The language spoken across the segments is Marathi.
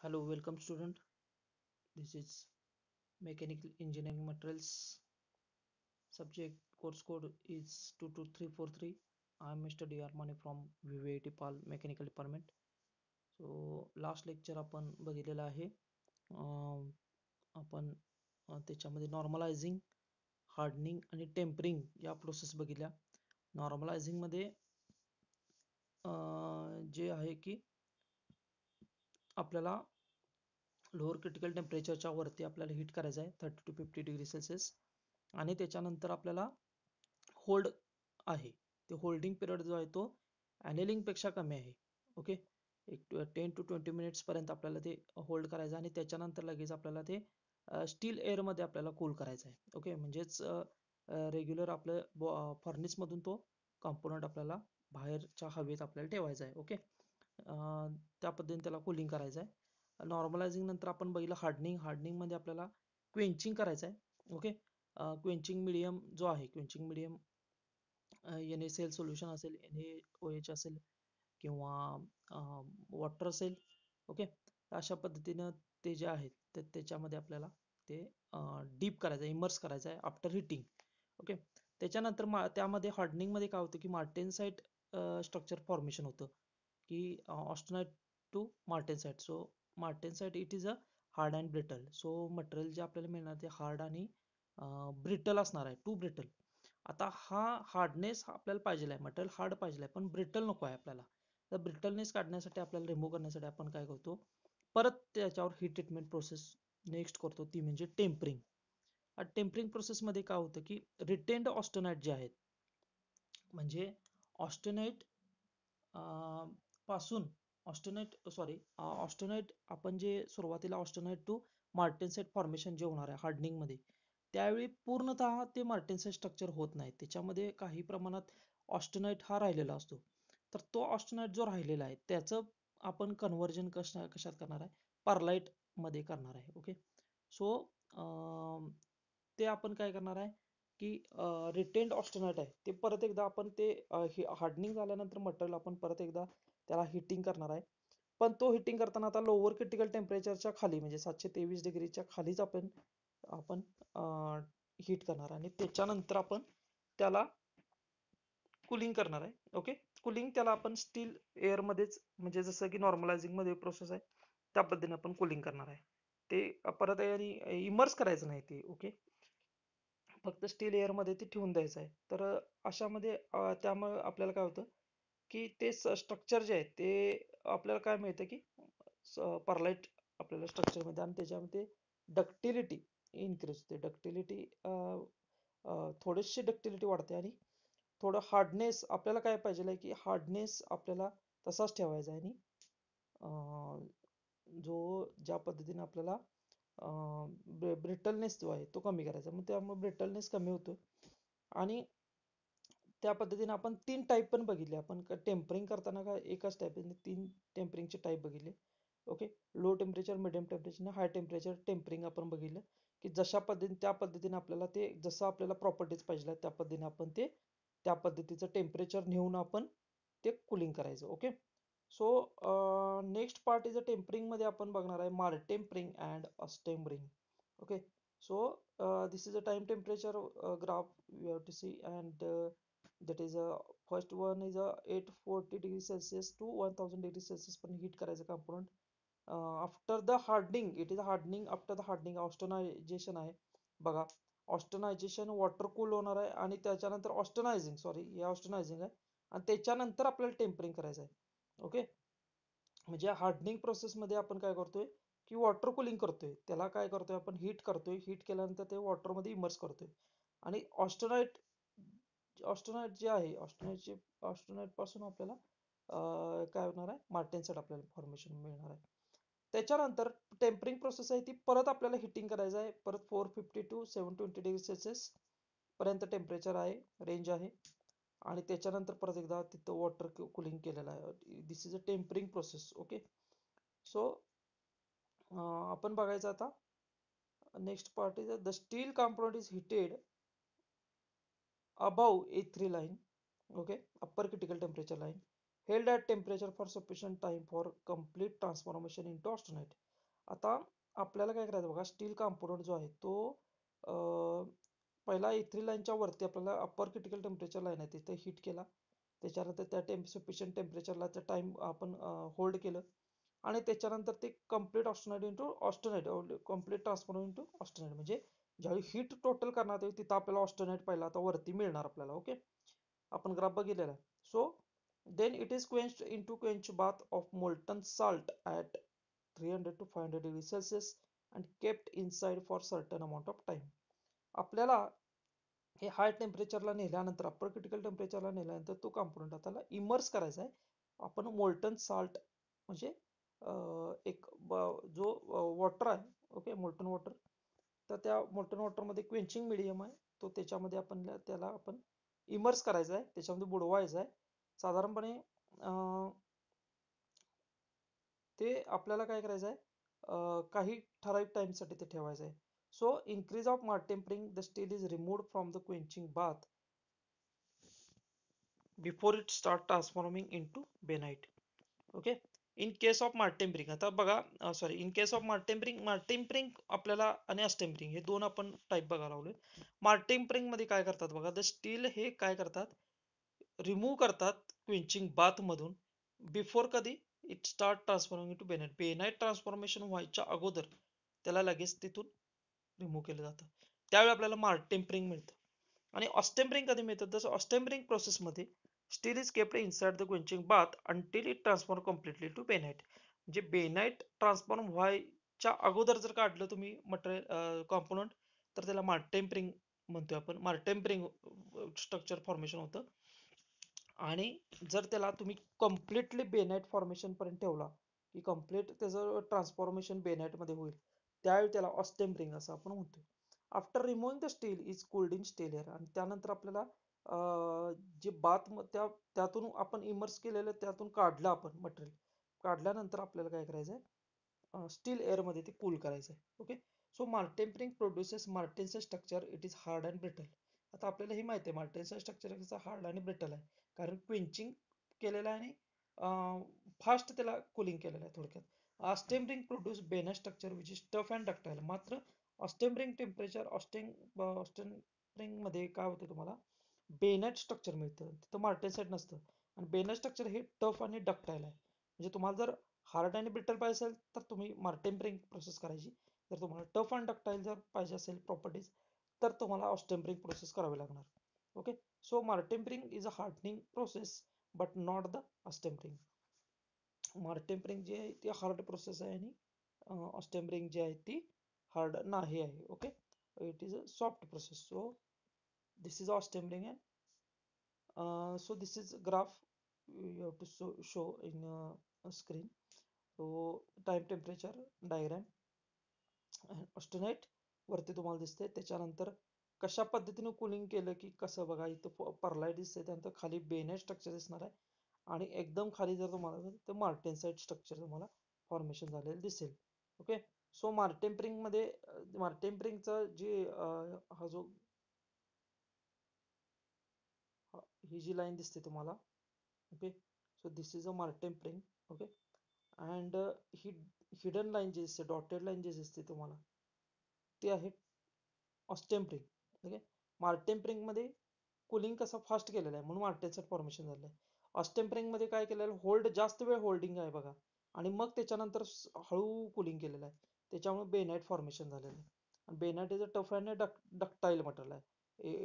Hello, welcome student. This is Mechanical Engineering Materials. Subject course code is 22343. I am Mr. D. R. Mane from VVIT PAL Mechanical Department. So last lecture आपण बघितलेला आहे. आपण त्याच्यामध्ये नॉर्मलायझिंग, हार्डनिंग आणि टेम्परिंग या प्रोसेस बघितल्या. नॉर्मलायझिंग मध्ये जे आहे की आपल्याला लोअर क्रिटिकल टेम्परेचरच्या वरती आपल्याला हीट करायचं आहे 30 to 50 डिग्री सेल्सिअस. आणि त्याच्यानंतर आपल्याला होल्ड आहे, ते होल्डिंग पिरियड जो आहे तो अनेलिंग पेक्षा कमी आहे. ओके, एक 10 to 20 मिनिट्स पर्यंत आपल्याला ते होल्ड करायचं आणि त्याच्यानंतर लगेच आपल्याला ते स्टील एअर मध्ये आपल्याला कूल करायचं आहे. ओके, म्हणजेच रेग्युलर आपलं फर्नेस मधून तो कंपोनंट आपल्याला बाहेरच्या हवेत आपल्याला ठेवायचा आहे. ओके, त्या पद्धतीने त्याला कूलिंग करायचं आहे. नॉर्मलायझिंग नंतर आपण बघितलं हार्डनिंग. हार्डनिंग मध्ये आपल्याला क्वेंचिंग करायचं आहे. ओके, क्वेंचिंग मीडियम जो आहे, क्वेंचिंग मीडियम NaCl सोल्युशन असेल, NaOH असेल किंवा वॉटर असेल. ओके, अशा पद्धतीनं ते जे आहेत त्याच्यामध्ये आपल्याला ते डीप करायचं आहे, इमर्स करायचं आहे आफ्टर हिटिंग. ओके, त्याच्यानंतर त्यामध्ये हार्डनिंग मध्ये काय होतं की मार्टेनसाइट स्ट्रक्चर फॉर्मेशन होतं की austenite to martensite. So martensite it is a hard and brittle. So material जे आपल्याला मिळणार ते हार्ड आणि ब्रिटल असणार आहे, टू ब्रिटल. आता हा हार्डनेस आपल्याला पाहिजे आहे, मटेरियल हार्ड पाहिजे आहे पण ब्रिटल नको आहे आपल्याला. तर ब्रिटलनेस काढण्यासाठी आपल्याला रिमूव्ह करण्यासाठी आपण काय करतो, परत त्याच्यावर हीट ट्रीटमेंट प्रोसेस नेक्स्ट करतो, ती म्हणजे टेम्परिंग. टेम्परिंग प्रोसेस मध्ये काय होतं की रिटेन्ड ऑस्टेनाइट जे आहेत, म्हणजे ऑस्टेनाइट पासून ऑस्टेनाइट आपण जे सुरुवातीला ऑस्टेनाइट टू मार्टेनसाइट फॉर्मेशन जे होणार आहे हार्डनिंग मध्ये, त्यावेळी पूर्णतः ते मार्टेनसाइट स्ट्रक्चर होत नाही, त्याच्यामध्ये काही प्रमाणात ऑस्टेनाइट हा राहिलेला असतो. तर तो ऑस्टेनाइट जो राहिलेला आहे त्याचं आपण कन्व्हर्जन कशात करणार आहे, पर्लाइट मध्ये करणार आहे. ओके, सो ते आपण काय करणार आहे की रिटेन्ड ऑस्टेनाइट आहे ते परत एकदा आपण ते हार्डनिंग झाल्यानंतर मटेरियल आपण परत एकदा त्याला हिटिंग करणार आहे. पण तो हिटिंग करताना आता लोअर क्रिटिकल टेम्परेचरच्या खाली, म्हणजे 723 डिग्रीच्या खालीच आपण आपण हीट करणार आणि त्याच्यानंतर आपण त्याला कुलिंग करणार आहे. ओके, कुलिंग त्याला आपण स्टील एअर मध्येच, म्हणजे जसं की नॉर्मलायझिंग मध्ये प्रोसेस आहे त्या पद्धतीने आपण कुलिंग करणार आहे. ते परत इमर्स करायचं नाही ते. ओके, फक्त स्टील एअर मध्ये ते ठेवून द्यायचं आहे. तर अशामध्ये त्यामुळे आपल्याला काय होतं की ते स्ट्रक्चर जे आहे ते आपल्याला काय मिळतं की परलाइट आपल्याला स्ट्रक्चर मिळतं आणि त्याच्यामध्ये डक्टिलिटी इन्क्रीज होते. डक्टिलिटी थोडीशी डक्टिलिटी वाढते आणि थोडं हार्डनेस आपल्याला काय पाहिजे आहे की हार्डनेस आपल्याला तसाच ठेवायचा आहे आणि जो ज्या पद्धतीने आपल्याला ब्रिटलनेस जो आहे तो कमी करायचा, मग त्यामुळे ब्रिटलनेस कमी होतो. आणि त्या पद्धतीने आपण 3 टाईप पण बघितले. आपण टेम्परिंग करताना का एकच टाईप, 3 टेम्परिंगचे टाईप बघितले. Okay, low temperature, medium temperature आणि हाय टेम्परेचर टेम्परिंग आपण बघितलं की जशा पद्धतीने त्या पद्धतीने आपल्याला ते जसं आपल्याला प्रॉपर्टीज पाहिजे त्या पद्धतीने आपण ते त्या पद्धतीचं टेम्परेचर नेऊन आपण ते कुलिंग करायचं. Okay, so next part is a tempering मध्ये आपण बघणार आहे martempering and austempering. Okay, so this is a time temperature graph we have to see, and that is first one is 840 degrees Celsius to 1000 degrees Celsius पण हीट करायचं component. After the hardening, it is hardening. After the hardening austenitization आहे बघा. ऑस्टनायझेशन वॉटर कूल होणार आहे आणि त्याच्यानंतर ऑस्टनायझिंग, सॉरी हे ऑस्टनायझिंग आहे आणि त्याच्यानंतर आपल्याला टेम्परिंग करायचं आहे. ओके, म्हणजे हार्डनिंग प्रोसेस मध्ये आपण काय करतोय की वॉटर कुलिंग करतोय, त्याला काय करतोय आपण हीट करतोय, हीट केल्यानंतर ते वॉटर मध्ये इमर्स करतोय. आणि ऑस्टनाइट जे आहे, ऑस्टनाइट पासून आपल्याला काय होणार आहे, मार्टेनसाइट आपल्याला फॉर्मेशन मिळणार आहे. त्याच्यानंतर टेम्परिंग प्रोसेस आहे ती परत आपल्याला हिटिंग करायचं आहे. परत 450 टू 720 डिग्री सेल्सिअस पर्यंत टेम्परेचर आहे, रेंज आहे. आणि त्याच्यानंतर परत एकदा तिथं वॉटर कुलिंग केलेलं आहे. This is a tempering process. Okay, so आपण बघायचं आता next part is the steel component is heated above A3 line. Okay, upper critical temperature line, held at temperature for sufficient time for complete transformation into austenite. आता आपल्याला काय करायचं बघा, स्टील कॉम्पोनंट जो आहे तो पहिला E3 लाईनच्या वरती आपल्याला अप्पर क्रिटिकल टेम्परेचर लाईन आहे तिथे हिट केला. त्याच्यानंतर त्या सफिशियंट टेम्परेचरला त्या टाइम आपण होल्ड केलं आणि त्याच्यानंतर ते complete austenite into austenite complete transform into austenite म्हणजे ज्यावेळी हीट टोटल करणार तिथं आपल्याला ऑस्टेनाइट पहिला आता वरती मिळणार आपल्याला. ओके, आपण ग्राफ बघितलेला आहे. So then it is quenched into quench bath of molten salt at 300 to 500 degree Celsius and kept inside for certain amount of time. आपल्याला हे हाय टेम्परेचरला नेल्यानंतर अप्पर क्रिटिकल टेम्परेचरला नेल्यानंतर तो कॉम्पोनंट आपल्याला इमर्स करायचा आहे. आपण मोल्टन साल्ट म्हणजे एक जो वॉटर आहे, ओके, मोल्टन वॉटर, तर त्या मोल्टन वॉटरमध्ये क्वेंचिंग मिडियम आहे तो त्याच्यामध्ये आपण त्याला आपण इमर्स करायचा आहे, त्याच्यामध्ये बुडवायचं आहे साधारणपणे. ते आपल्याला काय करायचं आहे, काही ठराविक टाइमसाठी ते ठेवायचं आहे. So increase of tempering the steel is removed from the quenching bath before it start transforming into bainite. Okay, in case of martempering आता बघा, sorry, in case of martempering आपल्याला आणि अस्टेम्परिंग हे दोन आपण टाईप बघायला लागलोय. मार्टेम्परिंग मध्ये काय करतात बघा, द स्टील हे काय करतात, रिमूव्ह करतात क्विंचिंग बाथ मधून बिफोर कधी it start transforming to bainite. Bainite transformation व्हायच्या अगोदर त्याला लगेच तिथून रिमूव्ह केलं जातं. त्यावेळी आपल्याला मार्टेम्परिंग मिळतं. आणि ऑस्टेम्परिंग कधी मिळतं, तसं ऑस्टेम्परिंग प्रोसेसमध्ये steel is kept inside the quenching bath until it transform completely to bainite. म्हणजे बेनाइट ट्रान्सफॉर्म व्हायच्या अगोदर जर काढलं तुम्ही मटेरियल कॉम्पोनंट तर त्याला मार्टेम्परिंग म्हणतोय आपण. मार्टेम्परिंग स्ट्रक्चर फॉर्मेशन होतं. आणि जर त्याला तुम्ही कम्प्लिटली बेनाइट फॉर्मेशन पर्यंत ठेवला की कम्प्लीट त्याचं ट्रान्सफॉर्मेशन बेनाइट मध्ये होईल, त्यावेळी त्याला ऑस्टेम्परिंग असं आपण म्हणतो. After removing the steel is cold in still air. आणि त्यानंतर आपल्याला जे बाथ त्यातून आपण इमर्स केलेलं त्यातून काढलं आपण मटेरियल, काढल्यानंतर आपल्याला काय करायचं आहे, स्टील एअरमध्ये ते कूल करायचं आहे. Okay, so martempering produces martens structure, it is hard and brittle. आता आपल्याला हे माहिती आहे मार्टेन्स स्ट्रक्चर हार्ड आणि ब्रिटल आहे कारण क्विंचिंग केलेलं आहे आणि फास्ट त्याला कुलिंग केलेलं आहे थोडक्यात. ऑस्टेम्परिंग प्रोड्यूस बेना structure which is tough and ductile. मात्र ऑस्टेम्परिंग टेम्परेचर ऑस्टेम्परिंग मध्ये काय होतं तुम्हाला बेनेट स्ट्रक्चर मिळतं, तिथं मार्टेन्साइट नसतं. आणि बेनेट स्ट्रक्चर हे टफ आणि डक्टाईल आहे. म्हणजे तुम्हाला जर हार्ड आणि ब्रिटल पाहिजे असेल तर तुम्ही मार्टेम्परिंग प्रोसेस करायची. जर तुम्हाला टफ अँड डक्टाईल जर पाहिजे असेल प्रॉपर्टीज तर तुम्हाला ऑस्टेम्परिंग प्रोसेस करावी लागणार. Okay, so martempering is a hardening process but not the austempering. Martempering जी आहे ती हार्ड प्रोसेस आहे आणि ऑस्टेम्परिंग जी आहे ती हार्ड नाही आहे. Okay, it is a soft process. So this is austempering and so this is graph you have to show in a screen. So time temperature diagram austenite वरती तुम्हाला दिसते. त्याच्यानंतर कशा पद्धतीने कुलिंग केलं की कसं बघा, इथं परलाइट दिसते, त्यानंतर खाली बेनेट स्ट्रक्चर दिसणार आहे आणि एकदम खाली जर तुम्हाला तर मार्टेन्साइट स्ट्रक्चर तुम्हाला फॉर्मेशन झालेलं दिसेल. ओके, सो मार्टेम्परिंग मध्ये मार्टेम्परिंगचा जे हा जो ही जी लाईन दिसते तुम्हाला, okay, so this is a martempering. Okay, and ही हिडन लाईन जी दिसते, डॉटेड लाईन जी दिसते तुम्हाला, ती आहे ऑस्टेम्परिंग. ओके, मार्टेम्परिंग मध्ये कुलिंग कसं फास्ट केलेलं आहे म्हणून मार्टेन्साइट फॉर्मेशन झालं आहे. ऑस्टेम्परिंग मध्ये काय केलेलं होल्ड जास्त वेळ होल्डिंग आहे बघा आणि मग त्याच्यानंतर हळू कुलिंग केलेलं आहे, त्याच्यामुळे बेनाइट फॉर्मेशन झालेलं आहे. आणि bainite is a tough and ductile material आहे.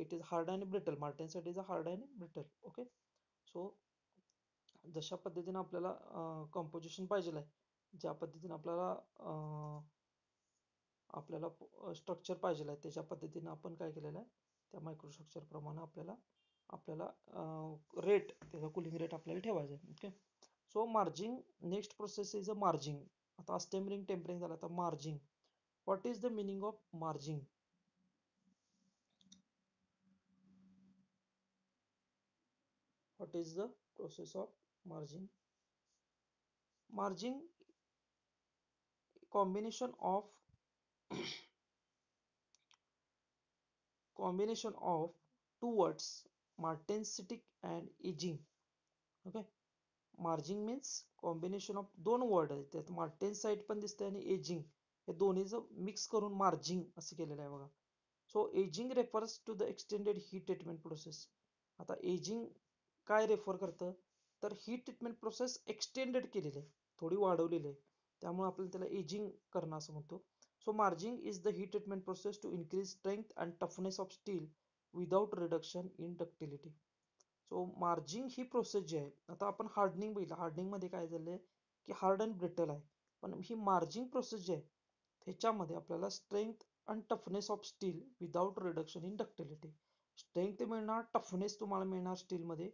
It is hard and brittle. Martensite is a hard and brittle. Okay, so जशा पद्धतीने आपल्याला कंपोजिशन पाहिजे आहे, ज्या पद्धतीने आपल्याला स्ट्रक्चर पाहिजे आहे त्याच्या पद्धतीने आपण काय केलेलं आहे त्या मायक्रोस्ट्रक्चर प्रमाणे आपल्याला आपल्याला रेट त्याचा कुलिंग रेट आपल्याला ठेवायचा आहे. Okay, so margin next process is a margin. आता स्टेमरिंग टेम्परिंग झालं, आता margin. What is the meaning of margin? What is the process of margin? Margin combination of combination of two words, martensitic and aging. Okay, margin means combination of दोन वर्ड आहेत त्यात, मार्टेनसाइट पण दिसतंय आणि एजिंग, हे दोन्हीचं मिक्स करून मार्जिंग असं केलेलं आहे बघा. So ageing refers to the extended heat treatment process. आता एजिंग काय रेफर करतं, तर हीट ट्रीटमेंट प्रोसेस एक्सटेंडेड केलेली आहे, थोडी वाढवलेली आहे, त्यामुळे आपण त्याला एजिंग करणं असं म्हणतो. So maraging is the heat treatment process to increase strength and toughness of steel without reduction in ductility. So maraging ही प्रोसेस जी आहे, आता आपण हार्डनिंग बघितलं, हार्डनिंग मध्ये काय झालंय की हार्ड अँड ब्रिटल आहे, पण ही मार्जिंग प्रोसेस जी आहे त्याच्यामध्ये आपल्याला strength and toughness of steel without reduction in ductility, strength मिळणार, टफनेस तुम्हाला मिळणार स्टीलमध्ये,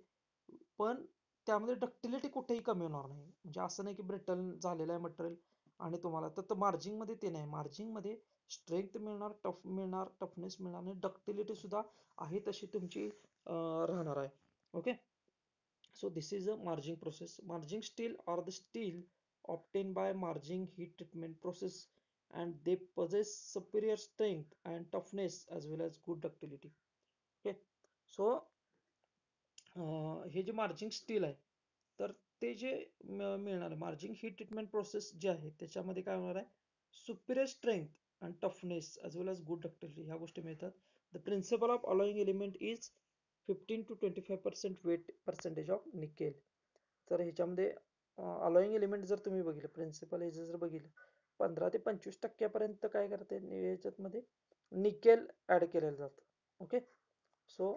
पण त्यामध्ये डक्टिलिटी कुठेही कमी होणार नाही. म्हणजे असं नाही की ब्रिटल झालेलं आहे मटेरियल आणि तुम्हाला तर मार्जिंग मध्ये ते नाही, मार्जिंग मध्ये स्ट्रेंथ मिळणार, टफ मिळणार, टफनेस मिळणार आणि डक्टिलिटी सुद्धा आहे तशी तुमची राहणार आहे. Okay. So this is a marging process. Marging steel are the steel obtained by marging heat treatment process, and they possess superior strength and toughness as well as good ductility. Okay. So हे जे मार्जिंग स्टील आहे, तर ते जे मिळणार मार्जिंग हीट ट्रीटमेंट प्रोसेस जे आहे त्याच्यामध्ये काय होणार आहे, superior strength and toughness as well as good ductility ह्या गोष्टी मिळतात. The principle of alloying element is 15 to 25% weight percentage of nickel. तर ह्याच्यामध्ये अलॉइंग एलिमेंट जर तुम्ही बघितलं, प्रिन्सिपल हे जर बघितलं, 15 ते 25% काय करते याच्यामध्ये निकेल ऍड केलेलं जातं. Okay. So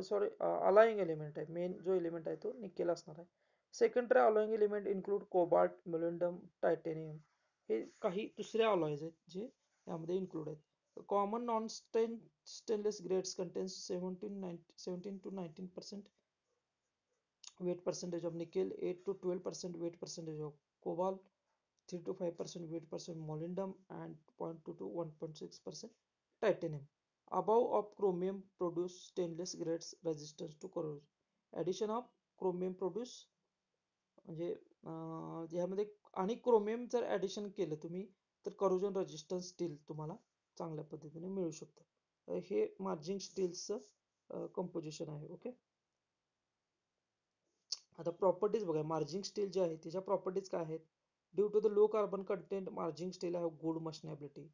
sorry alloying element आहे, मेन जो एलिमेंट आहे तो निकेल असणार आहे. Secondary alloying element include cobalt, molybdenum, titanium, हे काही दुसरे अलॉयज आहेत जे यामध्ये इन्क्लूड आहेत. Common non stainless grades contains 17 to 19% weight percentage of nickel, 8 to 12% weight percentage of cobalt, 3 to 5% weight percent molybdenum, and 0.2 to 1.6% titanium. Above of chromium produce stainless grades resistance to corrosion. Addition of chromium produce म्हणजे यामध्ये आणि क्रोमियम जर ऍडिशन केलं तुम्ही तर करोजन रेजिस्टन्स स्टील तुम्हाला चांगल्या पद्धतीने मिळू शकतं. हे मार्जिंग स्टीलचं कंपोजिशन आहे. ओके. आता प्रॉपर्टीज बघा, मार्जिंग स्टील जे आहे त्याच्या प्रॉपर्टीज काय आहेत. Due to the low carbon content maraging steel have good machinability.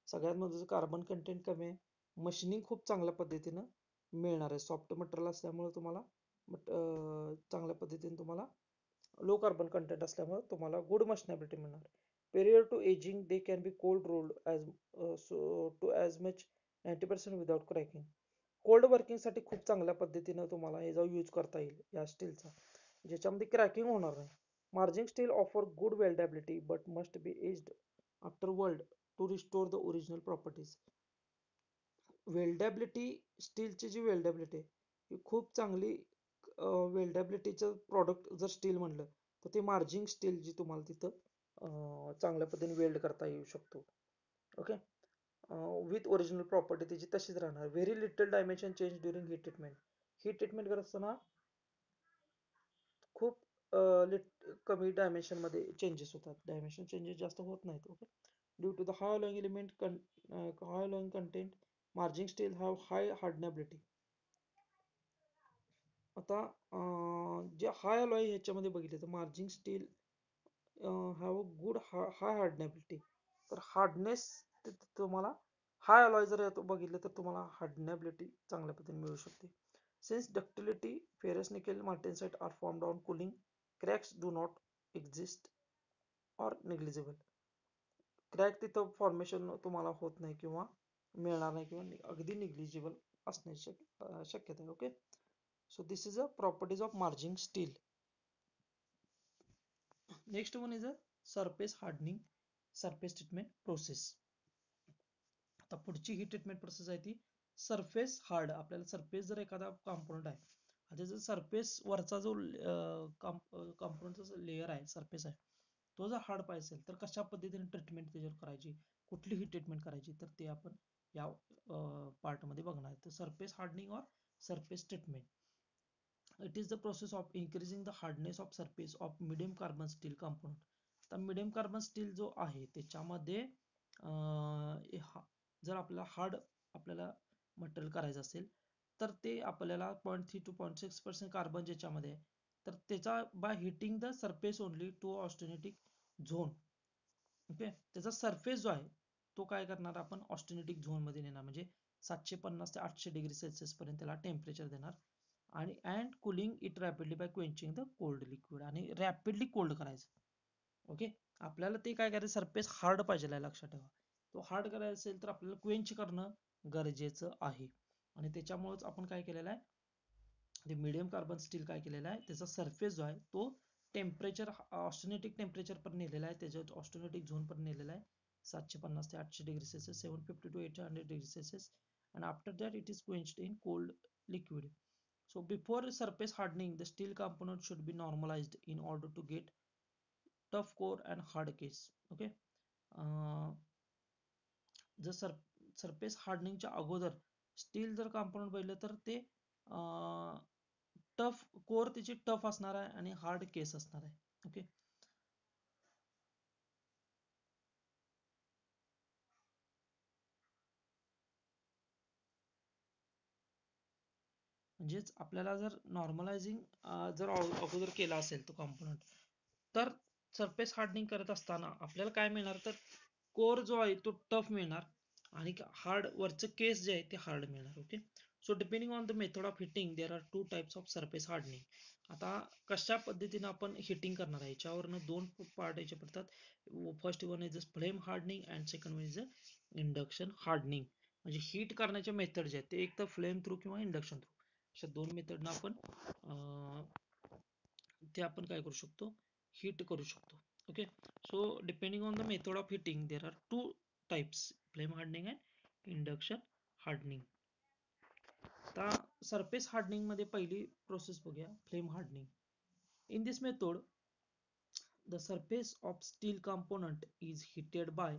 सगळ्यात महत्त्वाचं कार्बन कंटेंट कमी आहे, मशिनिंग खूप चांगल्या पद्धतीनं मिळणार आहे, सॉफ्ट मटेरियल असल्यामुळे तुम्हाला चांगल्या पद्धतीने तुम्हाला लो कार्बन कंटेंट असल्यामुळे तुम्हाला गुड मशनेबिलिटी मिळणार. Prior to ageing they can be cold rolled as to as much 90% without cracking. Cold वर्किंगसाठी खूप चांगल्या पद्धतीनं तुम्हाला हे जो यूज करता येईल या स्टीलचा, ज्याच्यामध्ये क्रॅकिंग होणार नाही. Maraging steel offer good weldability but must be aged after weld to restore the original properties. Weldability, स्टीलची जी वेल्डेबिलिटी आहे ही खूप चांगली, वेल्डेबिलिटीचं प्रॉडक्ट जर स्टील म्हणलं तर ते मार्जिंग स्टील जी तुम्हाला तिथं चांगल्या पद्धतीने वेल्ड करता येऊ शकतो. ओके. विथ ओरिजिनल प्रॉपर्टी त्याची तशीच राहणार. Very little dimension change during heat treatment. Heat treatment करत असताना खूप कमी डायमेन्शन मध्ये चेंजेस होतात, डायमेन्शन चेंजेस जास्त होत नाहीत. Okay. Due to the high alloying element high alloying content maraging steel have high hardenability. आता जे हाय अलॉय ह्याच्यामध्ये बघितले तर maraging steel have a good high hardenability. तर हार्डनेस तुम्हाला हाय अलॉय जर बघितलं तर तुम्हाला हार्डनेबिलिटी चांगल्या पद्धतीने मिळू शकते. Since ductility ferrous nickel martensite are formed on cooling, cracks do not exist or negligible. Crack तिथं फॉर्मेशन तुम्हाला होत नाही किंवा मिळणार नाही किंवा अगदी निग्लिजिबल असण्याची शक्यता आहे. Okay. So this is a properties of margin steel. Next one is a surface hardening surface treatment process. आता पुढची ही ट्रीटमेंट प्रोसेस आहे ती सरफेस हार्ड. आपल्याला सरफेस जर एखादा कॉम्पोनंट आहे, आता जर सरफेस वरचा जो कॉम्पोनंटचा लेअर आहे, सरफेस आहे, तो जर हार्ड पाहिजे असेल तर कशा पद्धतीने ट्रीटमेंट त्याच्यावर करायची, कुठली ही ट्रीटमेंट करायची, तर ते आपण या पार्ट मध्ये बघणार आहे. तर सरफेस हार्डनिंग और surface treatment. It is the process of increasing the hardness of surface of medium carbon steel component. तर medium carbon steel जो आहे त्याच्यामध्ये जर आपल्याला हार्ड आपल्याला मटेरियल करायचं असेल तर ते आपल्याला 0.3 to 0.6% कार्बन ज्याच्यामध्ये तर त्याचा by heating the surface only to austenitic zone. Okay, त्याचा सरफेस जो आहे तो काय करणार आपण ऑस्टेनेटिक झोन मध्ये नेणार, म्हणजे 750 ते 800 डिग्री सेल्सिअस पर्यंत त्याला टेम्परेचर देणार. आणि and cooling it rapidly by quenching the cold liquid, आणि रॅपिडली कोल्ड करायचं. ओके, आपल्याला ते काय करायचं, सरफेस हार्ड पाहिजे आहे, लक्षात ठेवा. तो हार्ड करायचा असेल तर आपल्याला क्वेंच करणं गरजेचं आहे. आणि त्याच्यामुळेच आपण काय केलेलं आहे, ते मीडियम कार्बन स्टील काय केलेलं आहे, त्याचा सरफेस जो आहे तो टेम्परेचर ऑस्टेनेटिक टेम्परेचर पण नेलेला आहे, त्याच्यावर ऑस्टेनेटिक झोन पण नेलेला आहे 750 ते 800 degree Celsius, 750 to 800 degree Celsius. And after that it is quenched in cold liquid. So before surface hardening, the steel component should be normalized in order to get tough core and hard case. Okay. जर सरफेस हार्डनिंगच्या अगोदर स्टील जर कंपोनंट पाहिलं तर ते टफ कोर त्याची टफ असणार आहे आणि हार्ड केस असणार आहे. ओके, म्हणजेच आपल्याला जर नॉर्मलायझिंग जर अगोदर केला असेल तो कंपोनंट, तर सरफेस हार्डनिंग करत असताना आपल्याला काय मिळणार, तर कोर जो आहे तो टफ मिळणार आणि हार्ड वरचं केस जे आहे ते हार्ड मिळणार. Okay, so depending on the method of heating there are two types of surface hardening. आता कशा पद्धतीने आपण हिटिंग करणार आहे याच्यावरनं दोन पार्ट याचे पडतात. First one is flame hardening and second one is induction hardening. म्हणजे हीट करण्याचे मेथड जे आहेत ते एक तर फ्लेम थ्रू किंवा इंडक्शन थ्रू, अशा दोन मेथडनं आपण ते आपण काय करू शकतो, हीट करू शकतो. Okay, so depending on the method of heating there are two types, flame hardening and induction hardening. आता सरफेस हार्डनिंग मध्ये पहिली प्रोसेस बघूया, flame hardening. In this method the surface of steel component is heated by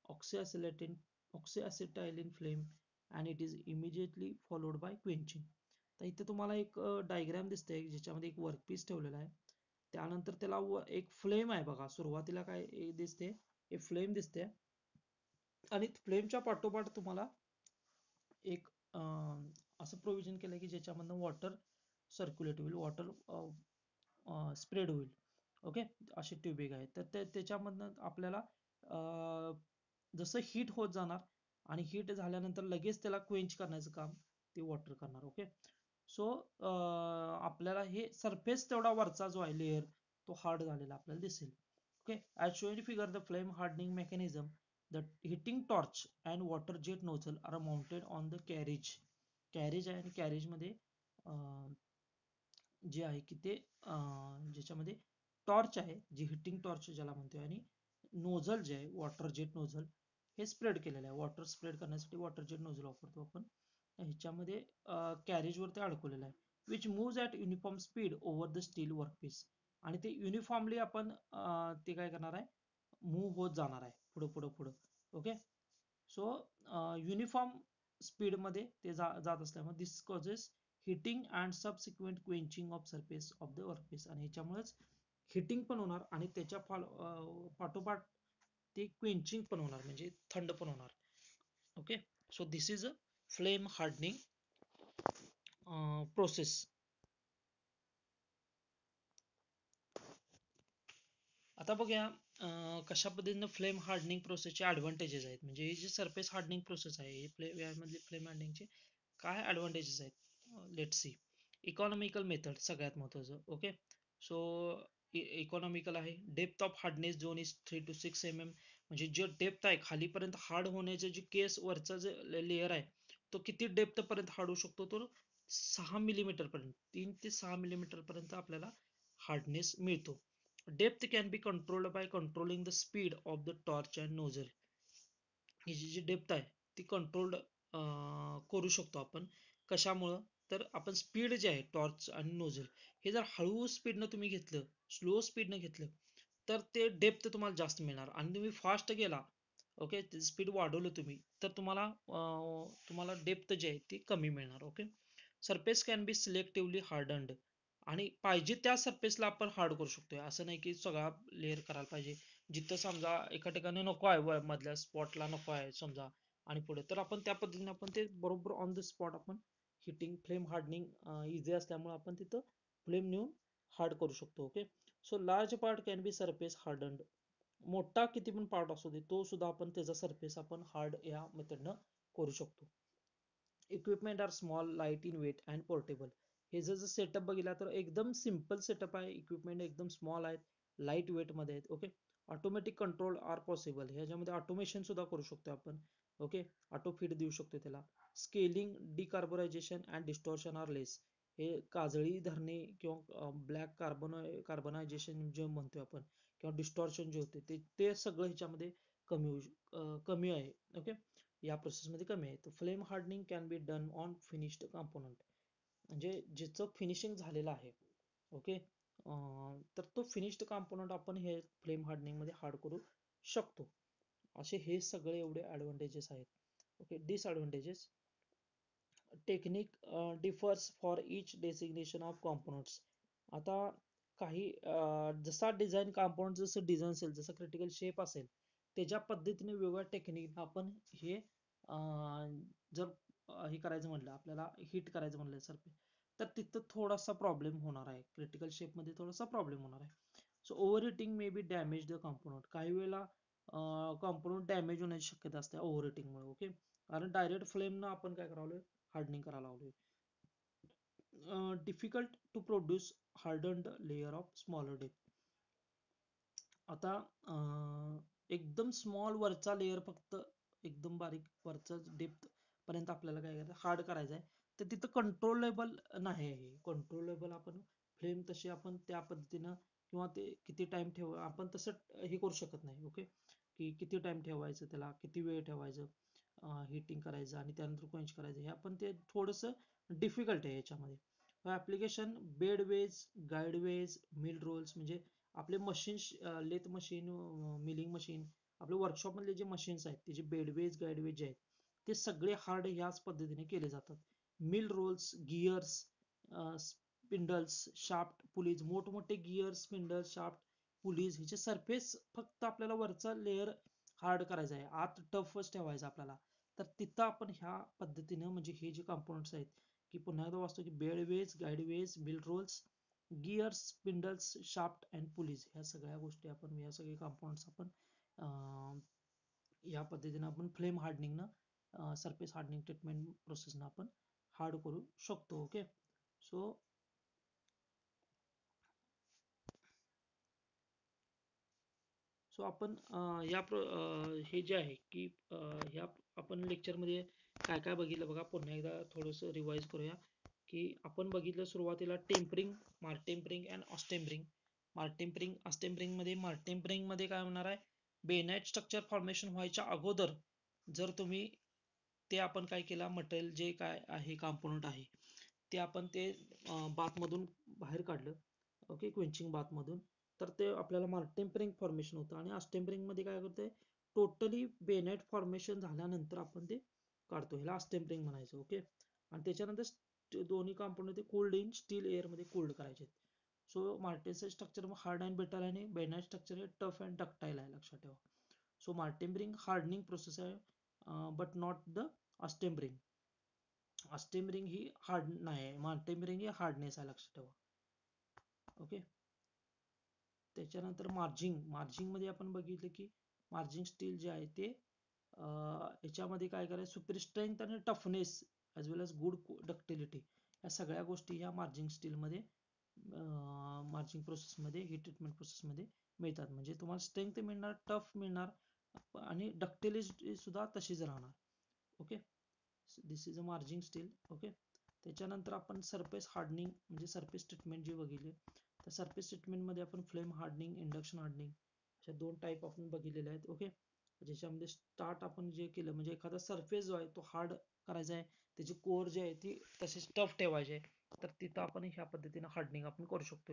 oxyacetylene oxyacetylene flame and it is immediately followed by quenching. तर इथे तुम्हाला एक डायग्राम दिसते ज्याच्यामध्ये एक वर्कपीस ठेवलेला आहे, त्यानंतर त्याला एक फ्लेम आहे बघा, सुरुवातीला काय दिसते, एक फ्लेम दिसते आणि फ्लेमच्या पाठोपाठ तुम्हाला एक असं प्रोव्हिजन केलं की ज्याच्यामधनं वॉटर सर्क्युलेट होईल, वॉटर स्प्रेड होईल. ओके, अशी ट्यूबिंग आहे, तर त्याच्यामधनं आपल्याला जसं हीट होत जाणार आणि हीट झाल्यानंतर लगेच त्याला क्वेंच करण्याचं काम ते वॉटर करणार. ओके, सो आपल्याला हे सरफेस तेवढा वरचा जो आहे लेअर तो हार्ड झालेला आपल्याला दिसेल. Okay, as shown figure the flame hardening mechanism, the heating torch and water jet nozzle are mounted on the carriage. Carriage आहे आणि कॅरेजमध्ये जे आहे की ते ज्याच्यामध्ये टॉर्च आहे, जी हिटिंग टॉर्च ज्याला म्हणतोय, आणि नोझल जे आहे वॉटर जेट नोझल हे स्प्रेड केलेलं आहे. वॉटर स्प्रेड करण्यासाठी वॉटर जेट नोझल वापरतो आपण. ह्याच्यामध्ये कॅरेजवर ते अडकवलेलं आहे, which moves at uniform speed over the steel workpiece. आणि ते युनिफॉर्मली आपण ते काय करणार आहे, मूव्ह होत जाणार आहे पुढं पुढं पुढं. ओके, सो युनिफॉर्म स्पीड मध्ये ते जात असल्यामुळे this causes heating and subsequent quenching of surface of the workpiece. आणि ह्याच्यामुळेच हिटिंग पण होणार आणि त्याच्या पाठोपाठ ते क्वेंचिंग पण होणार, म्हणजे थंड पण होणार. Okay, so this is a flame hardening process. आता बघूया कशा पद्धतीने फ्लेम हार्डनिंग प्रोसेसचे ऍडव्हान्टेजेस आहेत. म्हणजे ही जी सरफेस हार्डनिंग प्रोसेस आहे यामधली फ्लेम हार्डनिंगचे काय ऍडव्हान्टेजेस आहेत, लेट सी. इकॉनॉमिकल मेथड सगळ्यात महत्वाचं. ओके, सो इकॉनॉमिकल आहे. Depth of hardness zone is 3 to 6 mm. म्हणजे जे डेप्थ आहे खालीपर्यंत हार्ड होण्याचे जे केस वरचा जे लेअर आहे तो किती डेप्थ पर्यंत हार्ड होऊ शकतो, तो 6 मिलीमीटर पर्यंत, 3 ते 6 मिलीमीटर पर्यंत आपल्याला हार्डनेस मिळतो. Depth can be controlled by controlling the speed of the torch and nozzle. ही जी डेप्थ आहे ती कंट्रोल्ड करू शकतो आपण. कशामुळं, तर आपण स्पीड जे आहे टॉर्च आणि नोझल हे जर हळू स्पीडनं तुम्ही घेतलं, स्लो स्पीडनं घेतलं, तर ते डेप्थ तुम्हाला जास्त मिळणार. आणि तुम्ही फास्ट गेला, ओके, स्पीड वाढवलं तुम्ही, तर तुम्हाला डेप्थ जे आहे ती कमी मिळणार. Okay, surface can be selectively hardened. आणि पाहिजे त्या सरफेसला आपण हार्ड करू शकतोय, असं नाही की सगळा लेअर करायला पाहिजे. जिथं समजा एका ठिकाणी नको आहे, मधल्या स्पॉटला नको आहे समजा, आणि पुढे, तर आपण त्या पद्धतीने आपण ते बरोबर ऑन द स्पॉट आपण हिटिंग फ्लेम हार्डनिंग इझी असल्यामुळे आपण तिथं फ्लेम नेऊन हार्ड करू शकतो. Okay, so large part can be surface hardened. मोठा किती पण पार्ट असू दे तो सुद्धा आपण त्याचा सरफेस आपण हार्ड या मेथडनं करू शकतो. Equipment are small, light in weight and portable. हे जर सेटअप बघितला तर एकदम सिम्पल सेटअप आहे. इक्विपमेंट एकदम स्मॉल आहेत, लाईट वेट मध्ये आहेत. Okay, automatic control are possible. ह्याच्यामध्ये ऑटोमेशन सुद्धा करू शकतो आपण. ओके, ऑटो फीड देऊ शकतो त्याला. स्केलिंग, डिकार्बोनायझेशन अँड डिस्टॉर्शन आर लेस. हे काजळी धरणे किंवा ब्लॅक कार्बनायझेशन जे म्हणतोय आपण किंवा डिस्टॉर्शन जे होते ते सगळं ह्याच्यामध्ये कमी आहे. ओके, या प्रोसेसमध्ये कमी आहे. Flame hardening can be done on finished component. म्हणजे ज्याचं फिनिशिंग झालेलं आहे. ओके, तर तो फिनिश्ड कंपोनंट आपण हे फ्लेम हार्डनिंग मध्ये हार्ड करू शकतो. असे हे सगळे एवढे ऍडव्हान्टेजेस आहेत. Okay, disadvantages. Technique differs for each designation of components. आता काही जसा डिझाईन कंपाऊंड जसं डिझाईन असेल, जसं क्रिटिकल शेप असेल, त्याच्या पद्धतीने वेगवेगळ्या टेक्निक आपण हे जर हे करायचं म्हणलं, आपल्याला हिट करायचं म्हणलं सर, तर तिथं थोडासा प्रॉब्लेम होणार आहे. क्रिटिकल शेपमध्ये थोडासा प्रॉब्लेम होणार आहे. So overheating may be damage the component. काही वेळेला कॉम्पोनंट डॅमेज होण्याची शक्यता असते ओव्हर हिटिंगमुळे. ओके, कारण डायरेक्ट फ्लेमनं आपण काय करावं, हार्डनिंग करायला लागलोय. Difficult to produce hardened layer of smaller depth. आता एकदम स्मॉल वरचा लेयर, फक्त एकदम बारीक वरचा डेप्थ पर्यंत आपल्याला काय करायचं, हार्ड करायचं आहे. तर तिथं कंट्रोलेबल नाही आहे. कंट्रोलेबल आपण फ्लेम तशी आपण त्या पद्धतीनं किंवा ते किती टाइम आपण तसं हे करू शकत नाही. ओके, की किती टाइम ठेवायचं, त्याला किती वेळ ठेवायचं, हिटिंग करायचं आणि त्यानंतर क्वेंच करायचं, हे आपण ते थोडंसं डिफिकल्ट आहे याच्यामध्ये. Application bedways, guideways, mill rolls. म्हणजे आपले machine, lathe machine, milling machine, आपले वर्कशॉप मधले जे मशीन्स आहेत त्याचे बेडवेज गाईडवेज जे आहेत ते सगळे हार्ड ह्याच पद्धतीने केले जातात. Mill rolls, gears, spindles, shaft, pulleys. मोठमोठे गिअर्स, स्पिंडल्स, शाफ्ट, पुलीज ह्याचे सरफेस फक्त आपल्याला वरचा लेअर हार्ड करायचा आहे, आत टफच ठेवायचा आपल्याला. तर तिथं आपण ह्या पद्धतीनं, म्हणजे हे जे कंपोनंट्स आहेत, की पुन्हा एकदा वाचतो की bedways, guideways, mill rolls, gears, spindles, shaft and pulleys, ह्या सगळ्या गोष्टी आपण, ह्या सगळे कंपाऊंड्स आपण या पद्धतीने आपण फ्लेम हार्डनिंगनं, सरफेस हार्डनिंग ट्रीटमेंट प्रोसेसनं आपण हार्ड करू शकतो. ओके, सो आपण हे जे आहे की ह्या आपण लेक्चरमध्ये काय काय बघितलं बघा, पुन्हा एकदा थोडंसं रिवाइज करूया. की आपण बघितलं सुरुवातीला टेम्परिंग, मार्टेम्परिंग अँड ऑस्टेम्परिंग. मार्टेम्परिंग मध्ये काय होणार आहे, बेनाइट स्ट्रक्चर फॉर्मेशन व्हायच्या अगोदर जर तुम्ही ते आपण काय केलं, मटेरियल जे काय आहे, कॉम्पोनंट आहे, ते आपण ते बाथमधून बाहेर काढलं. ओके, क्वेंचिंग बाथमधून. तर ते आपल्याला मार्टेम्परिंग फॉर्मेशन होतं. आणि अस्टेम्परिंग मध्ये काय करतंय, टोटली बेनाइट फॉर्मेशन झाल्यानंतर आपण ते काढतो, ह्याला अस्टेम्परिंग म्हणायचं. ओके, आणि त्याच्यानंतर दोन्ही कंपोनंट ते कोल्ड इन स्टील एअर मध्ये कोल्ड करायचे. सो मार्टेनचं स्ट्रक्चर हार्ड अँड बेटर आहे आणि बेनाइट स्ट्रक्चर हे टफ अँड डक्टाईल आहे, लक्षात ठेवा. सो मार्टेम्परिंग हार्डनिंग प्रोसेस आहे, but not the austempering. Austempering ही हार्ड नाही आहे, मार्टेम्परिंग ही हार्डनेस आहे, लक्षात ठेवा. ओके, त्याच्यानंतर मार्जिंग मध्ये आपण बघितलं की मार्जिंग स्टील जे आहे ते याच्यामध्ये काय करायचं, सुपर स्ट्रेंथ आणि टफनेस ॲज वेल एज गुड डक्टिलिटी, या सगळ्या गोष्टी ह्या मार्जिंग स्टीलमध्ये, मार्जिंग प्रोसेसमध्ये, ही ट्रीटमेंट प्रोसेसमध्ये मिळतात. म्हणजे तुम्हाला स्ट्रेंथ मिळणार, टफ मिळणार आणि डक्टिलिटी सुद्धा तशीच राहणार. Okay, this is a margin steel. Okay, त्याच्यानंतर आपण सरफेस हार्डनिंग म्हणजे सरफेस ट्रीटमेंट जे बघितले, तर सरफेस ट्रीटमेंटमध्ये आपण फ्लेम हार्डनिंग, इंडक्शन हार्डनिंग अशा दोन टाईप आपण बघितलेले आहेत. ओके, ज्याच्यामध्ये स्टार्ट आपण जे केलं, म्हणजे एखादा सरफेस जो आहे तो हार्ड करायचा आहे, त्याची कोर जी आहे ती तशीच टफ ठेवायची आहे, तर तिथं आपण ह्या पद्धतीनं हार्डनिंग आपण करू शकतो.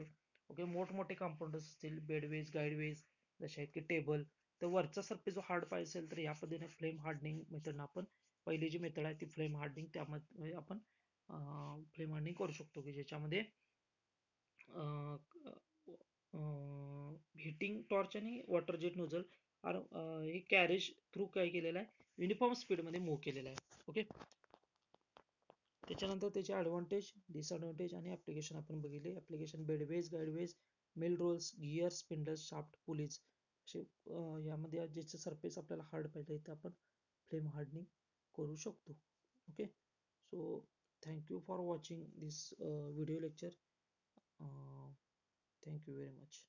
ओके, मोठमोठे कंपाऊंडर्स असतील, बेडवेज, गाईडवेज जसे आहेत की टेबल, तर वरचा सरफेस जो हार्ड पाहिजे असेल तर या पद्धतीने फ्लेम हार्डनिंग मेथडनं आपण, पहिली जी मेथड आहे ती फ्लेम हार्डनिंग, त्यामध्ये आपण फ्लेम हार्डनिंग करू शकतो, की ज्याच्यामध्ये हिटिंग टॉर्च आणि वॉटर जेट नोझल हे कॅरेज थ्रू काय केलेलं आहे, युनिफॉर्म स्पीड मध्ये मूव्ह केलेलं आहे. ओके, त्याच्यानंतर त्याचे ॲडव्हान्टेज, डिसॲडव्हान्टेज आणि ॲप्लिकेशन आपण बघितले. Application bedways, guideways, mill rolls, gear, spindles, shaft, pulleys असे यामध्ये ज्याचे सरफेस आपल्याला हार्ड पाहिजे तर आपण फ्लेम हार्डनिंग करू शकतो. Okay, so thank you for watching this video lecture. Thank you very much.